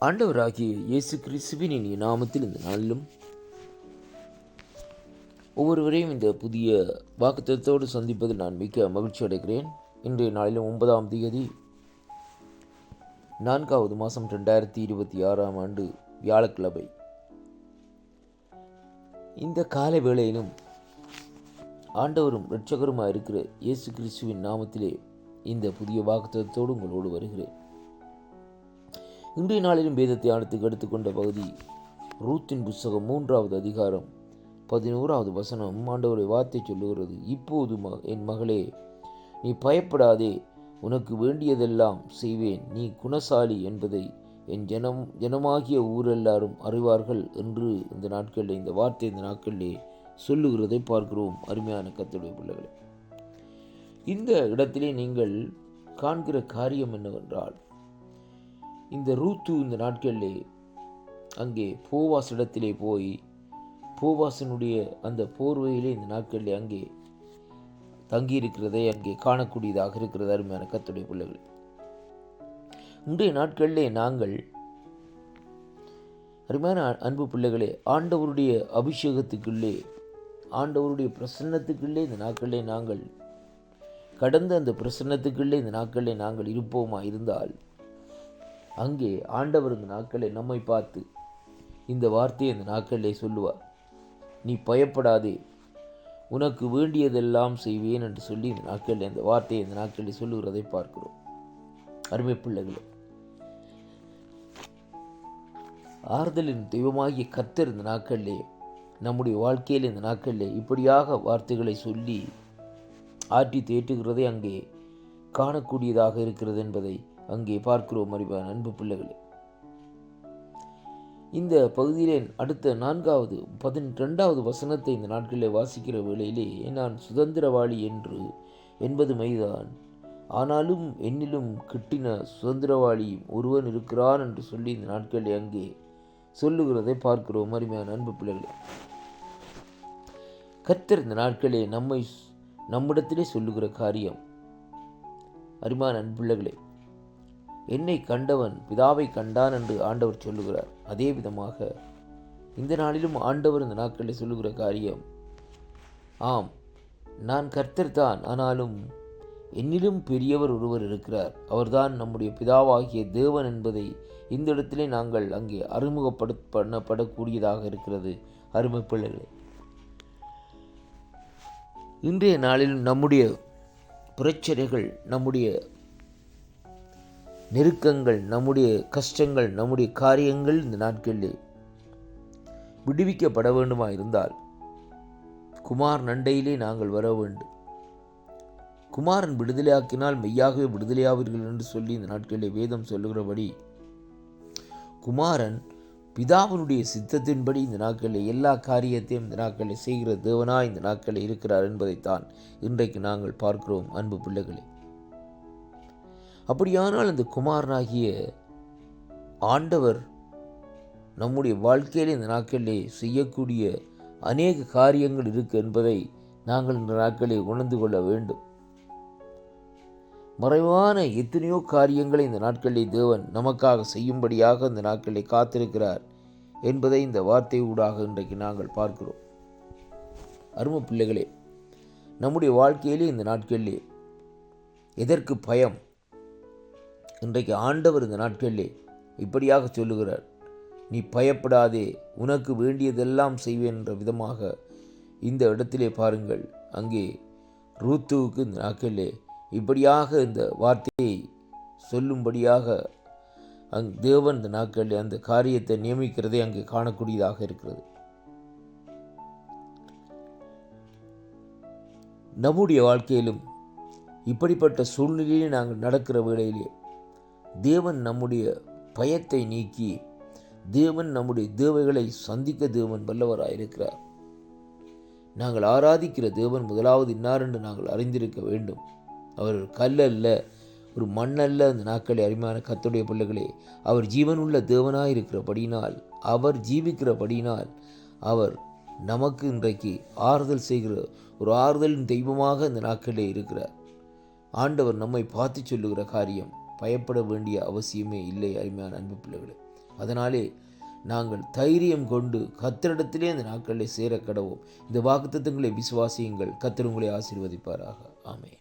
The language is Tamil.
ஆண்டவராகிய இயேசு கிறிஸ்துவின் இனிய நாமத்தில் இந்த நாளிலும் ஒவ்வொருவரையும் இந்த புதிய வாக்குத்தத்தோடு சந்திப்பதில் நான் மிக்க மகிழ்ச்சி அடைகிறேன். இன்றைய நாளிலும் 9ஆம் தேதி 4வது மாதம் 2026ஆம் ஆண்டு வியாழக்கிழமை. இந்த காலை வேளையிலும் ஆண்டவரும் இரட்சகருமாக இருக்கிற இயேசு கிறிஸ்துவின் நாமத்திலே இந்த புதிய வாக்குத்தத்தோடு உங்களோடு வருகிறேன். இன்றைய நாளிலும் வேத தியானத்துக்கு எடுத்துக்கொண்ட பகுதி ரூத்தின் புஸ்தகம் 3வது அதிகாரம் 11வது வசனம். ஆண்டவருடைய வார்த்தை சொல்லுகிறது, இப்போது என் மகளே, நீ பயப்படாதே, உனக்கு வேண்டியதெல்லாம் செய்வேன், நீ குணசாலி என்பதை என் ஜனமாகிய ஊரெல்லாரும் அறிவார்கள் என்று இந்த நாட்களில் இந்த வார்த்தை இந்த நாட்களிலே சொல்லுகிறதை பார்க்கிறோம். அருமையான கர்த்தருடைய பிள்ளைகளே, இந்த இடத்திலே நீங்கள் காண்கிற காரியம் என்னவென்றால், இந்த ரூத்து இந்த நாட்களிலே அங்கே போவாஸ் இடத்திலே போய் போவாசனுடைய அந்த போர்வையிலே இந்த நாட்களிலே அங்கே தங்கியிருக்கிறதை அங்கே காணக்கூடியதாக இருக்கிறது. அருமையான கர்த்தருடைய பிள்ளைகளே, இன்றைய நாட்களிலே நாங்கள் அருமையான அன்பு பிள்ளைகளே, ஆண்டவருடைய அபிஷேகத்துக்குள்ளே, ஆண்டவருடைய பிரசன்னத்துக்குள்ளே இந்த நாட்களிலே நாங்கள் கடந்த அந்த பிரசன்னத்துக்குள்ளே இந்த நாட்களிலே நாங்கள் இருப்போமா இருந்தால், அங்கே ஆண்டவர் இந்த நாட்களை நம்மை பார்த்து இந்த வார்த்தையை இந்த நாட்களிலே சொல்லுவார், நீ பயப்படாதே, உனக்கு வேண்டியதெல்லாம் செய்வேன் என்று சொல்லி இந்த நாட்களில் அந்த வார்த்தையை இந்த நாட்களில் சொல்லுகிறதை பார்க்கிறோம். அருமை பிள்ளைகளே, ஆறுதலின் தெய்வமாகிய கர்த்தர் இந்த நாட்களிலே நம்முடைய வாழ்க்கையில் இந்த நாட்களிலே இப்படியாக வார்த்தைகளை சொல்லி ஆற்றி தேற்றுகிறதை அங்கே காணக்கூடியதாக இருக்கிறது என்பதை அங்கே பார்க்கிறோம். அறிவான அன்பு பிள்ளைகளே, இந்த பகுதியிலே அடுத்த 4வது 12வது வசனத்தை இந்த நாட்களிலே வாசிக்கிற வேளையிலே, நான் சுதந்திரவாளி என்பது மைதான், ஆனாலும் என்னிலும் கிட்டின சுதந்திரவாளி ஒருவன் இருக்கிறான் என்று சொல்லி இந்த நாட்களிலே அங்கே சொல்லுகிறதை பார்க்கிறோம். அருமையான அன்பு பிள்ளைகளே, கர்த்தர் இந்த நாட்களே நம்மிடத்திலே சொல்லுகிற காரியம், அருமையான அன்பு பிள்ளைகளே, என்னை கண்டவன் பிதாவை கண்டான் என்று ஆண்டவர் சொல்லுகிறார். அதே விதமாக இந்த நாளிலும் ஆண்டவர் இந்த நாட்களில் சொல்லுகிற காரியம், ஆம், நான் கர்த்தர் தான், ஆனாலும் என்னிலும் பெரியவர் ஒருவர் இருக்கிறார், அவர்தான் நம்முடைய பிதாவாகிய தேவன் என்பதை இந்த இடத்திலே நாங்கள் அங்கே அறிமுகப்படுத்தப்படக்கூடியதாக இருக்கிறது. அருமை பிள்ளைகளே, இன்றைய நாளிலும் நம்முடைய பிரச்சனைகள், நம்முடைய நெருக்கங்கள், நம்முடைய கஷ்டங்கள், நம்முடைய காரியங்கள் இந்த நாட்களில் விடுவிக்கப்பட வேண்டுமா இருந்தால் குமார் நண்டையிலே நாங்கள் வர வேண்டும். குமாரன் விடுதலையாக்கினால் மெய்யாகவே விடுதலையாவீர்கள் என்று சொல்லி இந்த நாட்களிலே வேதம் சொல்லுகிறபடி, குமாரன் பிதாவினுடைய சித்தத்தின்படி இந்த நாட்களில் எல்லா காரியத்தையும் இந்த நாட்களில் செய்கிற தேவனாய் இந்த நாட்களில் இருக்கிறார் என்பதைத்தான் இன்றைக்கு நாங்கள் பார்க்கிறோம். அன்பு பிள்ளைகளே, அப்படியானால் அந்த குமாரனாகிய ஆண்டவர் நம்முடைய வாழ்க்கையில் இந்த நாட்களிலே செய்யக்கூடிய அநேக காரியங்கள் இருக்கு என்பதை நாங்கள் இந்த நாட்களில் உணர்ந்து கொள்ள வேண்டும். மறைவான எத்தனையோ காரியங்களை இந்த நாட்களில் தேவன் நமக்காக செய்யும்படியாக இந்த நாட்களில் காத்திருக்கிறார் என்பதை இந்த வார்த்தை ஊடாக இன்றைக்கு நாங்கள் பார்க்கிறோம். அருமை பிள்ளைகளே, நம்முடைய வாழ்க்கையிலே இந்த நாட்களிலே எதற்கு பயம்? இன்றைக்கு ஆண்டவர் இந்த நாட்களிலே இப்படியாக சொல்லுகிறார், நீ பயப்படாதே, உனக்கு வேண்டியதெல்லாம் செய்வேன் என்ற விதமாக இந்த இடத்திலே பாருங்கள், அங்கே ரூத்துவுக்கு இந்த நாட்களிலே இப்படியாக இந்த வார்த்தையை சொல்லும்படியாக தேவன் இந்த நாட்களிலே அந்த காரியத்தை நியமிக்கிறதை அங்கே காணக்கூடியதாக இருக்கிறது. நம்முடைய வாழ்க்கையிலும் இப்படிப்பட்ட சூழ்நிலையிலே நாங்கள் நடக்கிற வேளையிலே தேவன் நம்முடைய பயத்தை நீக்கி, தேவன் நம்முடைய தேவைகளை சந்திக்க தேவன் வல்லவராயிருக்கிறார். நாங்கள் ஆராதிக்கிற தேவன் முதலாவது இன்னார் என்று நாங்கள் அறிந்திருக்க வேண்டும். அவர் கல்லல்ல, ஒரு மண்ணல்ல. அந்த நாட்களை அருமையான கர்த்தருடைய பிள்ளைகளே, அவர் ஜீவனுள்ள தேவனாயிருக்கிறபடியினால், அவர் ஜீவிக்கிறபடியினால், அவர் நமக்கு இன்றைக்கு ஆறுதல் செய்கிற ஒரு ஆறுதலின் தெய்வமாக இந்த நாட்களிலே இருக்கிறார். ஆண்டவர் நம்மை பார்த்து சொல்லுகிற காரியம், பயப்பட வேண்டிய அவசியமே இல்லை. அருமையான அன்பு பிள்ளைகளே, அதனாலே நாங்கள் தைரியம் கொண்டு கர்த்தரிடத்திலே அந்த நாட்களிலே சேர கடவோம். இந்த வாக்குத்தத்தங்களை விசுவாசியுங்கள். கர்த்தர் உங்களை ஆசீர்வதிப்பாராக. ஆமென்.